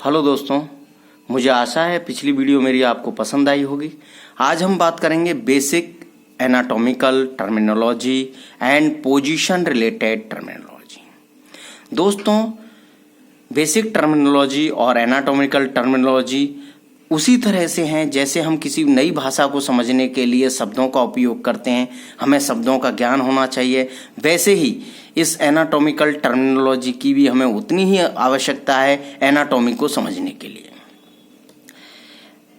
Hello दोस्तों, मुझे आशा है पिछली वीडियो मेरी आपको पसंद आई होगी। आज हम बात करेंगे basic anatomical terminology and position related terminology. दोस्तों, बेसिक टर्मिनोलॉजी और एनाटॉमिकल टर्मिनोलॉजी उसी तरह से हैं जैसे हम किसी नई भाषा को समझने के लिए शब्दों का उपयोग करते हैं, हमें शब्दों का ज्ञान होना चाहिए। वैसे ही इस एनाटॉमिकल टर्मिनोलॉजी की भी हमें उतनी ही आवश्यकता है एनाटॉमी को समझने के लिए।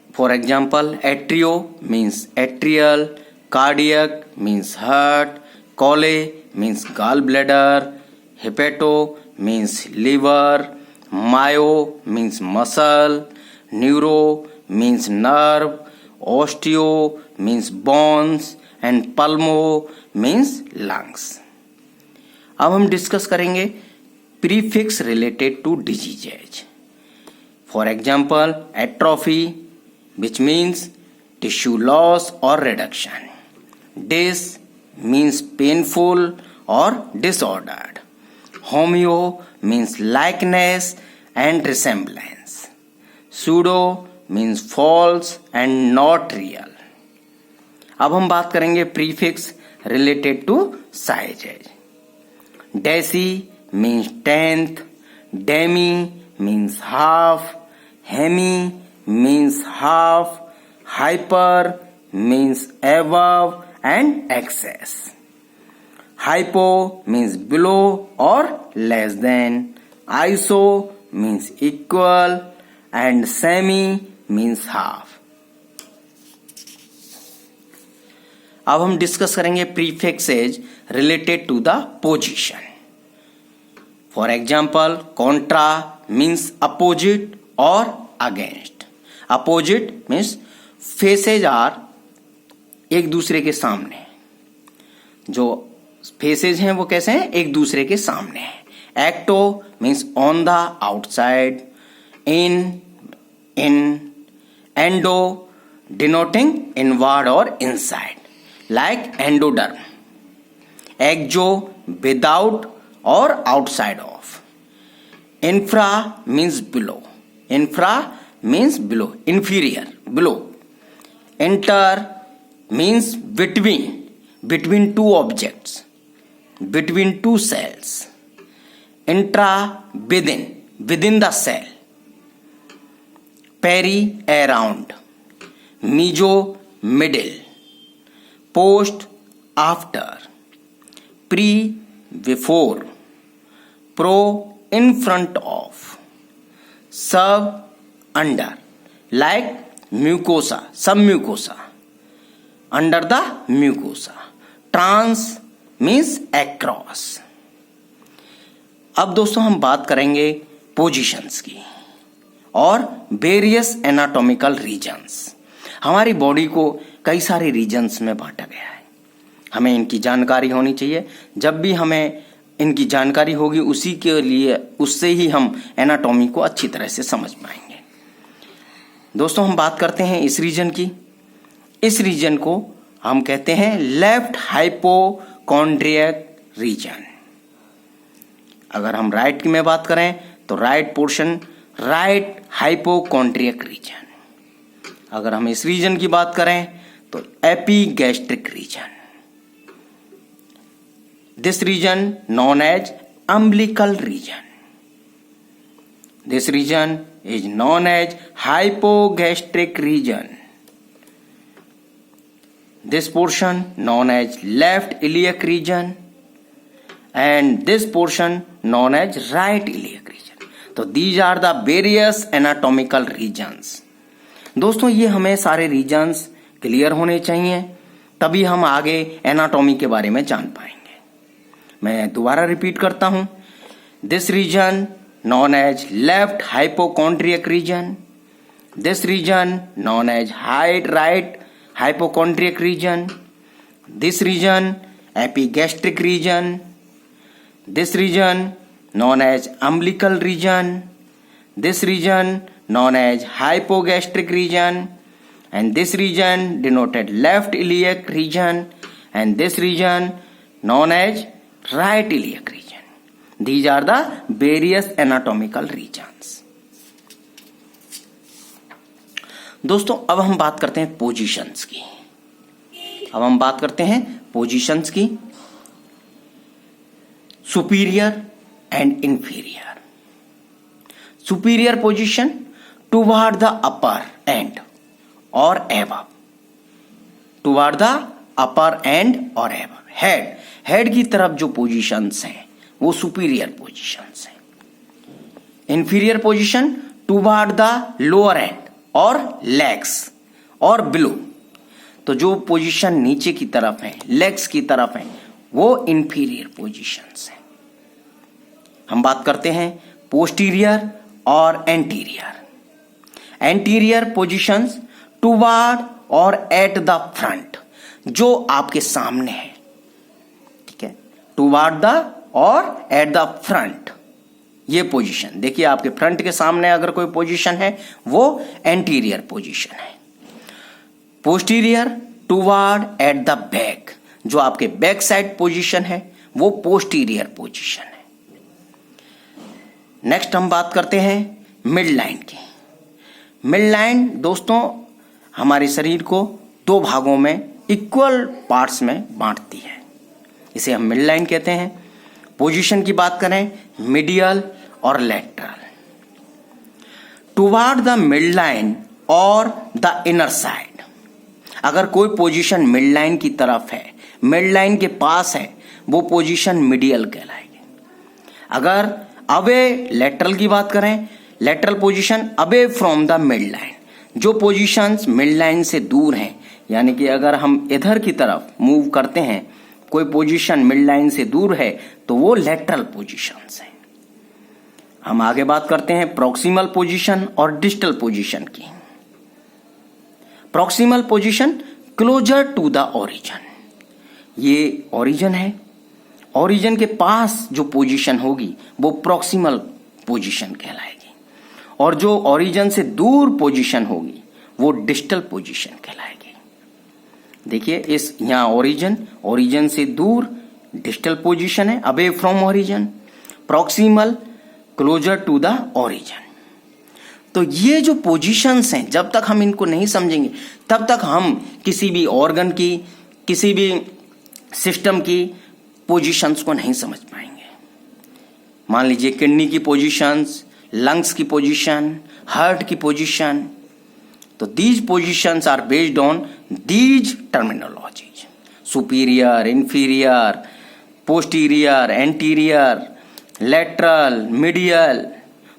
For example, atrio means atrial, cardiac means heart, chole means gall bladder, hepato means liver, myo means muscle, neuro means nerve, osteo means bones and pulmo means lungs। अब हम डिस्कस करेंगे prefix related to diseases. For example, atrophy which means tissue loss और reduction, dys means painful और disordered, homeo means likeness and resemblance, pseudo means false and not real. अब हम बात करेंगे prefix related to sizes. Deci means tenth, demi means half, hemi means half, hyper means above and excess, hypo means below और less than, iso means equal and semi means half। अब हम discuss करेंगे prefixes related to the position. For example, contra means opposite और against. Opposite means faces are एक दूसरे के सामने, जो फेसेज हैं वो कैसे हैं, एक दूसरे के सामने हैं। Ecto means on the outside, in, endo denoting inward or inside like endoderm, exo without or outside of, infra means below, infra means below, inferior, below, inter means between two objects, between two cells, intra within the cell, peri around, meso middle, post after, pre before, pro in front of, sub under like mucosa, sub mucosa, under the mucosa, trans means across. अब दोस्तों हम बात करेंगे positions की और various anatomical regions. हमारी body को कई सारे रीजन्स में बांटा गया है, हमें इनकी जानकारी होनी चाहिए। जब भी हमें इनकी जानकारी होगी उससे ही हम एनाटॉमी को अच्छी तरह से समझ पाएंगे। दोस्तों, हम बात करते हैं इस रीजन की। इस रीजन को हम कहते हैं लेफ्ट हाइपोकॉन्ड्रियक रीजन। अगर हम राइट की में बात करें तो right portion right hypochondriac region. अगर हम इस रीजन की बात करें तो epigastric region. This region known as umbilical region. This region is known as hypogastric region. This portion known as left iliac region and this portion known as right iliac region. तो these are the various anatomical regions. दोस्तों, ये हमें सारे regions clear होने चाहिए, तभी हम आगे एनाटॉमी के बारे में जान पाएंगे। मैं दोबारा रिपीट करता हूं, this region known as left hypochondriac region, this region known as right hypochondriac region, this region epigastric region, this region known as umbilical region, this region known as hypogastric region, and this region denoted left iliac region, and this region known as right iliac region. These are the various anatomical regions. दोस्तों अब हम बात करते हैं positions की। अब हम बात करते हैं पोजीशंस की, superior and inferior. Superior position toward the upper end और above, toward the upper end और एबव, हेड की तरफ जो पोजीशंस हैं वो सुपीरियर पोजीशंस हैं। Inferior position toward the lower end और लेग्स और बिलो, तो जो पोजीशन नीचे की तरफ है, लेग्स की तरफ है, वो इंफीरियर पोजीशंस हैं। हम बात करते हैं पोस्टीरियर और एंटीरियर। एंटीरियर पोजीशंस टुवर्ड और एट द फ्रंट, जो आपके सामने है, ठीक है, टुवर्ड द और एट द फ्रंट, ये पोजीशन देखिए आपके फ्रंट के सामने अगर कोई पोजीशन है वो एंटीरियर पोजीशन है। Posterior toward at the back, जो आपके बैक साइड पोजीशन है वो पोस्टीरियर पोजीशन है। नेक्स्ट हम बात करते हैं मिड लाइन की। मिड लाइन दोस्तों हमारे शरीर को दो भागों में इक्वल पार्ट्स में बांटती है, इसे हम मिड लाइन कहते हैं। पोजीशन की बात करें मीडियल और lateral. Toward the mid line और द इनर साइड, अगर कोई पोजीशन मिड लाइन की तरफ है, मिड लाइन के पास है, वो पोजीशन मीडियल कहलाएगी। अगर अवे लैटरल की बात करें, lateral position away from the mid line, जो पोजीशंस मिड लाइन से दूर हैं, यानी कि अगर हम इधर की तरफ मूव करते हैं, कोई पोजीशन मिड लाइन से दूर है, तो वो लैटरल पोजीशंस हैं। हम आगे बात करते हैं प्रॉक्सिमल पोजीशन और डिस्टल पोजीशन की। Proximal position closer to the origin, ये ओरिजिन है, ओरिजिन के पास जो पोजीशन होगी वो प्रॉक्सिमल पोजीशन कहलाएगी, और जो ओरिजिन से दूर पोजीशन होगी वो डिस्टल पोजीशन कहलाएगी। देखिए इस यहां ओरिजिन से दूर डिस्टल पोजीशन है, away from origin, proximal closer to the origin. तो ये जो पोजीशंस हैं, जब तक हम इनको नहीं समझेंगे तब तक हम किसी भी ऑर्गन की, किसी भी सिस्टम की पोजीशंस को नहीं समझ पाएंगे। मान लीजिए किडनी की पोजीशंस, लंग्स की पोजीशन, हार्ट की पोजीशन, तो these positions are based on these terminologies, superior, inferior, posterior, anterior, lateral, medial,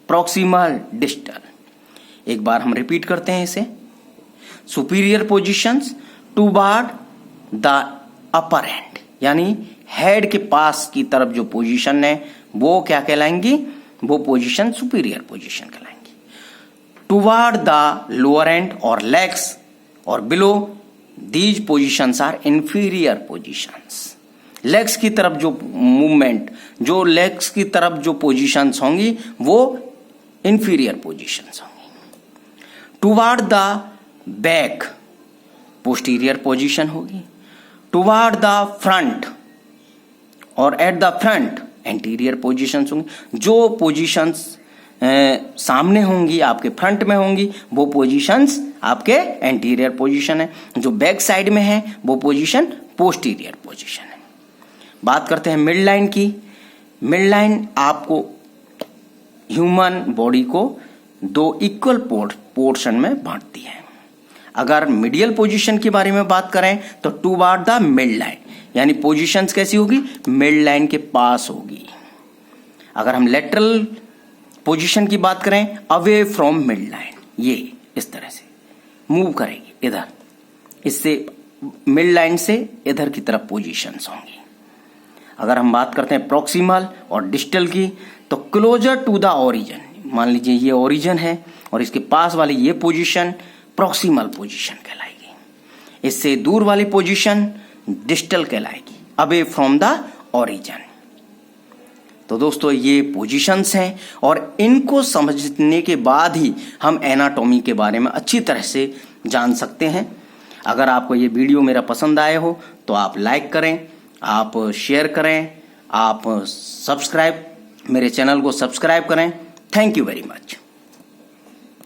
proximal, distal. एक बार हम रिपीट करते हैं इसे। Superior positions toward the upper end, यानी हेड के पास की तरफ जो पोजीशन है वो क्या कहलाएंगी, वो पोजीशन सुपीरियर पोजीशन कहलाएंगी। टुवर्ड द लोअर एंड और लेग्स और below, these positions are inferior positions. Legs की तरफ जो मूवमेंट, जो लेग्स की तरफ जो पोजीशंस होंगी वो इंफीरियर पोजीशंस होंगी। Toward the back posterior position होगी, टुवर्ड द फ्रंट और at the front anterior positions होंगी। जो पोजीशंस सामने होंगी, आपके फ्रंट में होंगी, वो पोजीशंस आपके एंटीरियर पोजीशन है, जो बैक साइड में है वो पोजीशन पोस्टीरियर पोजीशन है। बात करते हैं मिड लाइन की। मिड लाइन आपको ह्यूमन बॉडी को दो इक्वल पोर्शन में बांटती है। अगर मीडियल पोजीशन के बारे में बात करें तो टुवर्ड द मिड लाइन, यानी पोजीशंस कैसी होगी, मिड लाइन के पास होगी। अगर हम लेटरल पोजीशन की बात करें, अवे फ्रॉम मिड लाइन, ये इस तरह से मूव करेगी इधर, इससे मिड लाइन से इधर की तरफ पोजीशंस होंगी। अगर हम बात करते हैं प्रॉक्सिमल और डिस्टल की, तो क्लोजर टू द ओरिजिन, मान लीजिए ये ओरिजिन है और इसके पास वाली ये पोजीशन प्रॉक्सिमल पोजीशन कहलाएगी, इससे दूर वाली पोजीशन डिस्टल कहलाएगी, अवे फ्रॉम द ओरिजिन। तो दोस्तों ये पोजीशंस हैं और इनको समझने के बाद ही हम एनाटॉमी के बारे में अच्छी तरह से जान सकते हैं। अगर आपको ये वीडियो मेरा पसंद आए हो तो आप लाइक करें, आप शेयर करें, आप मेरे चैनल को सब्सक्राइब करें। Thank you very much.